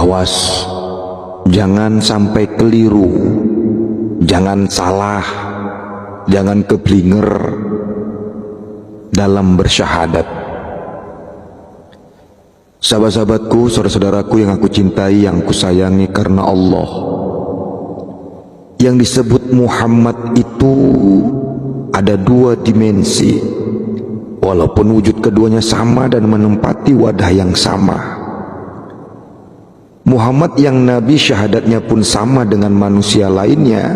awas, jangan sampai keliru, jangan salah, jangan keblinger dalam bersyahadat. Sahabat-sahabatku, saudara-saudaraku yang aku cintai, yang aku sayangi karena Allah, yang disebut Muhammad itu ada dua dimensi, walaupun wujud keduanya sama dan menempati wadah yang sama. Muhammad yang Nabi syahadatnya pun sama dengan manusia lainnya,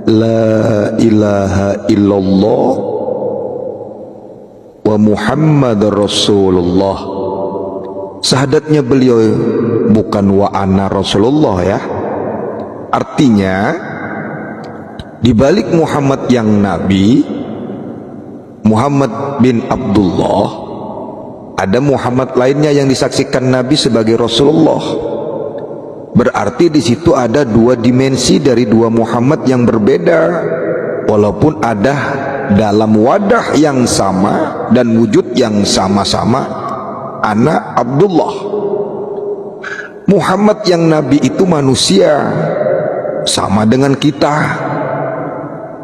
la ilaha illallah wa Muhammad Rasulullah. Syahadatnya beliau bukan wa ana Rasulullah ya. Artinya di balik Muhammad yang Nabi, Muhammad bin Abdullah, ada Muhammad lainnya yang disaksikan Nabi sebagai Rasulullah. Berarti di situ ada dua dimensi dari dua Muhammad yang berbeda, walaupun ada dalam wadah yang sama dan wujud yang sama-sama, anak Abdullah. Muhammad yang Nabi itu manusia, sama dengan kita.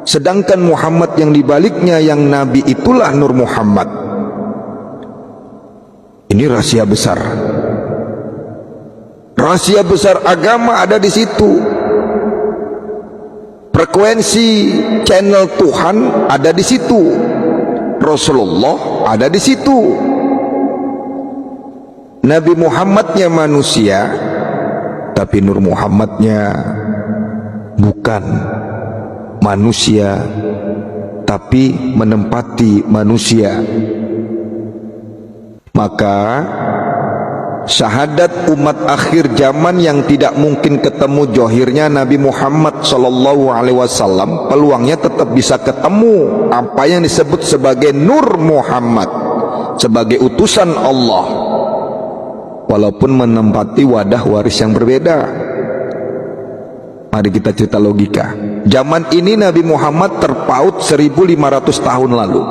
Sedangkan Muhammad yang dibaliknya yang Nabi itulah Nur Muhammad. Ini rahasia besar. Rahasia besar agama ada di situ. Frekuensi channel Tuhan ada di situ. Rasulullah ada di situ. Nabi Muhammadnya manusia, tapi Nur Muhammadnya bukan manusia, tapi menempati manusia. Maka syahadat umat akhir zaman yang tidak mungkin ketemu johirnya Nabi Muhammad SAW, peluangnya tetap bisa ketemu apa yang disebut sebagai Nur Muhammad, sebagai utusan Allah, walaupun menempati wadah waris yang berbeda. Mari kita cerita logika. Zaman ini Nabi Muhammad terpaut 1500 tahun lalu.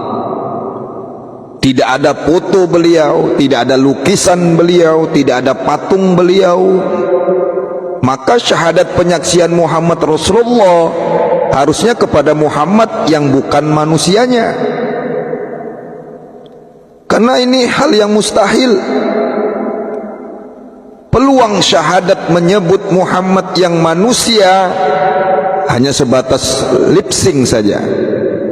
Tidak ada foto beliau, tidak ada lukisan beliau, tidak ada patung beliau. Maka syahadat penyaksian Muhammad Rasulullah harusnya kepada Muhammad yang bukan manusianya. Karena ini hal yang mustahil. Peluang syahadat menyebut Muhammad yang manusia hanya sebatas lip sync saja.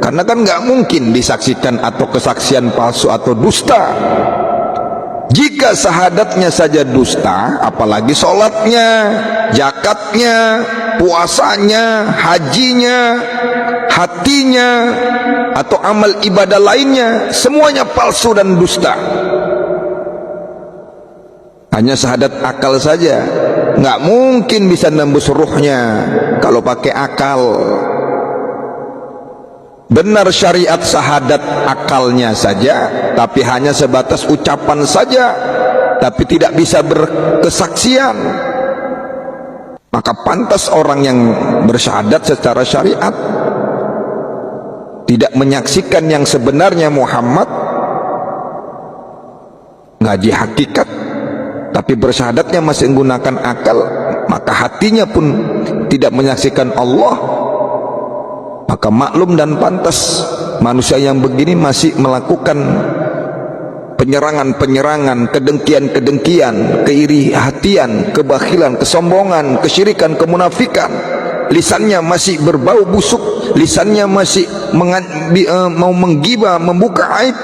Karena kan nggak mungkin disaksikan atau kesaksian palsu atau dusta. Jika syahadatnya saja dusta, apalagi sholatnya, zakatnya, puasanya, hajinya, hatinya, atau amal ibadah lainnya, semuanya palsu dan dusta. Hanya syahadat akal saja, nggak mungkin bisa nembus ruhnya kalau pakai akal. Benar syariat syahadat akalnya saja, tapi hanya sebatas ucapan saja, tapi tidak bisa berkesaksian. Maka pantas orang yang bersyahadat secara syariat tidak menyaksikan yang sebenarnya Muhammad, ngaji hakikat, tapi bersyahadatnya masih menggunakan akal, maka hatinya pun tidak menyaksikan Allah. Maka maklum dan pantas manusia yang begini masih melakukan penyerangan-penyerangan, kedengkian-kedengkian, keiri hatian, kebakhilan, kesombongan, kesyirikan, kemunafikan. Lisannya masih berbau busuk, lisannya masih mau menggibah, membuka aib,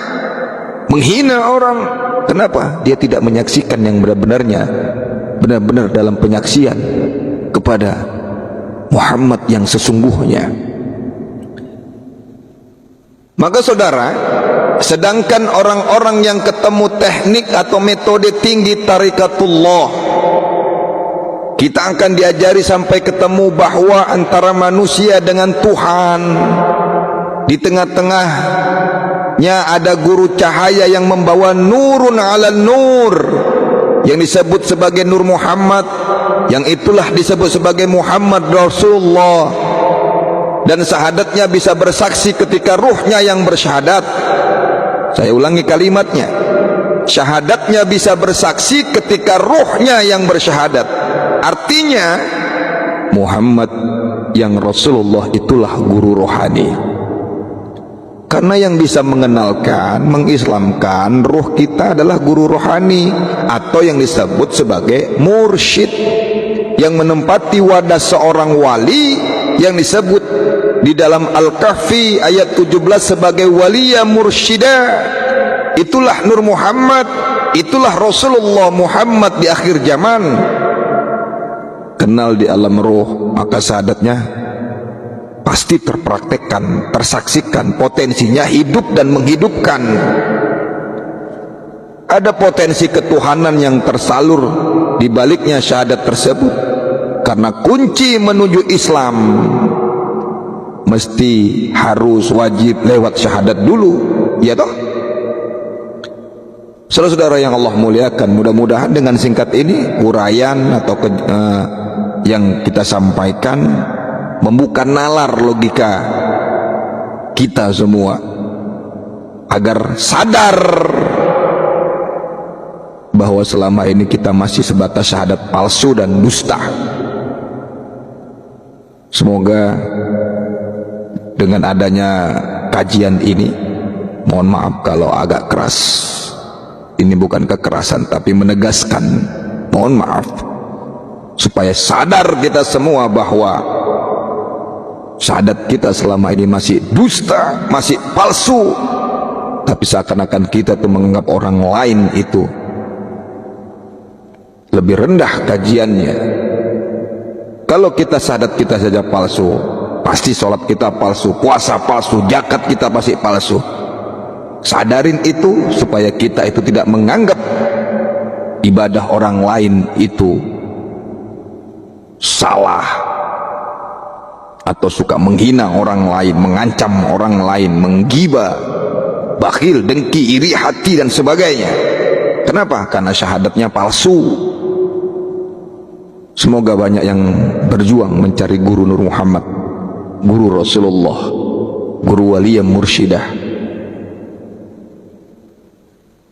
menghina orang. Kenapa? Dia tidak menyaksikan yang benar-benarnya, benar-benar dalam penyaksian kepada Muhammad yang sesungguhnya. Maka saudara, sedangkan orang-orang yang ketemu teknik atau metode tinggi tarikatullah, kita akan diajari sampai ketemu bahwa antara manusia dengan Tuhan, di tengah-tengahnya ada guru cahaya yang membawa nurun ala nur, yang disebut sebagai Nur Muhammad, yang itulah disebut sebagai Muhammad Rasulullah. Dan syahadatnya bisa bersaksi ketika ruhnya yang bersyahadat. Saya ulangi kalimatnya, syahadatnya bisa bersaksi ketika ruhnya yang bersyahadat. Artinya Muhammad yang Rasulullah itulah guru rohani. Karena yang bisa mengenalkan, mengislamkan ruh kita adalah guru rohani, atau yang disebut sebagai mursyid, yang menempati wadah seorang wali, yang disebut di dalam Al-Kahfi ayat 17 sebagai waliya mursyida. Itulah Nur Muhammad, itulah Rasulullah Muhammad di akhir zaman. Kenal di alam roh, maka syahadatnya pasti terpraktekkan, tersaksikan, potensinya hidup dan menghidupkan. Ada potensi ketuhanan yang tersalur di baliknya syahadat tersebut. Karena kunci menuju Islam mesti harus wajib lewat syahadat dulu, ya toh? Saudara-saudara yang Allah muliakan, mudah-mudahan dengan singkat ini uraian atau yang kita sampaikan membuka nalar logika kita semua agar sadar bahwa selama ini kita masih sebatas syahadat palsu dan dusta. Semoga dengan adanya kajian ini, mohon maaf kalau agak keras, ini bukan kekerasan tapi menegaskan, mohon maaf, supaya sadar kita semua bahwa syahadat kita selama ini masih dusta, masih palsu. Tapi seakan-akan kita tuh menganggap orang lain itu lebih rendah kajiannya. Kalau kita syahadat kita saja palsu, pasti sholat kita palsu, puasa palsu, zakat kita pasti palsu. Sadarin itu supaya kita itu tidak menganggap ibadah orang lain itu salah, atau suka menghina orang lain, mengancam orang lain, menggibah, bakhil, dengki, iri hati dan sebagainya. Kenapa? Karena syahadatnya palsu. Semoga banyak yang berjuang mencari guru Nur Muhammad, guru Rasulullah, guru wali yang mursyidah.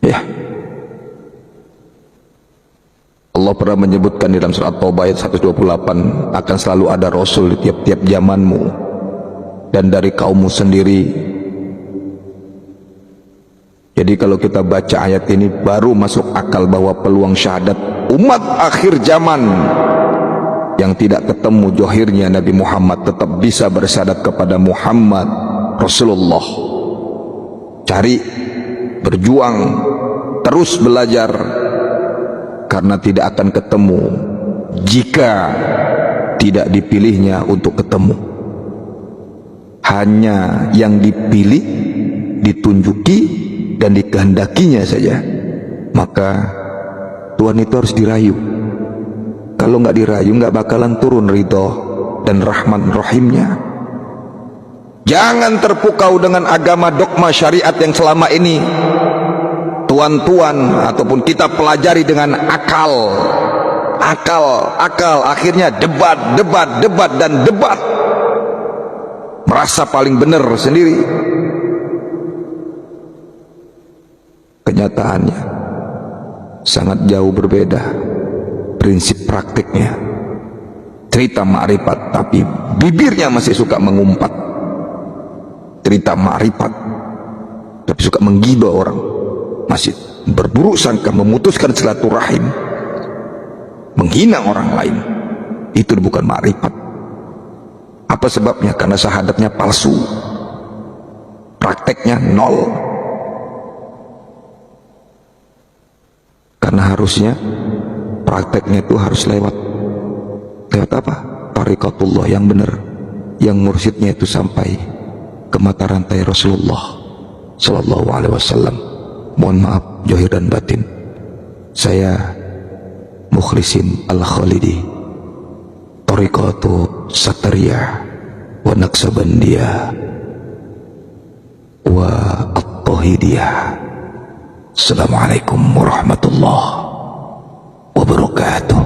Ya, Allah pernah menyebutkan di dalam surat Taubah ayat 128, akan selalu ada Rasul di tiap-tiap zamanmu dan dari kaummu sendiri. Jadi kalau kita baca ayat ini baru masuk akal bahwa peluang syahadat umat akhir zaman yang tidak ketemu johirnya Nabi Muhammad tetap bisa bersyahadat kepada Muhammad Rasulullah. Cari, berjuang, terus belajar, karena tidak akan ketemu jika tidak dipilihnya untuk ketemu. Hanya yang dipilih, ditunjuki dan dikehendakinya saja. Maka Tuhan itu harus dirayu. Kalau nggak dirayu nggak bakalan turun ridho dan rahman rahimnya. Jangan terpukau dengan agama dogma syariat yang selama ini tuan-tuan ataupun kita pelajari dengan akal, akhirnya debat dan debat, merasa paling benar sendiri. Kenyataannya sangat jauh berbeda prinsip praktiknya. Cerita ma'rifat tapi bibirnya masih suka mengumpat. Cerita ma'rifat tapi suka menggibah orang, masih berburuk sangka, memutuskan silaturahim, menghina orang lain. Itu bukan ma'rifat. Apa sebabnya? Karena syahadatnya palsu, prakteknya nol. Karena harusnya prakteknya itu harus lewat apa? Tariqatullah yang benar, yang mursyidnya itu sampai ke mata rantai Rasulullah Sallallahu Alaihi Wasallam. Mohon maaf zahir dan batin. Saya Mukhlisin Al-Khalidi, Tariqatu Satariyah wa Naqsabandiyah wa At-Tahidiyah. Assalamualaikum warahmatullahi wabarakatuh.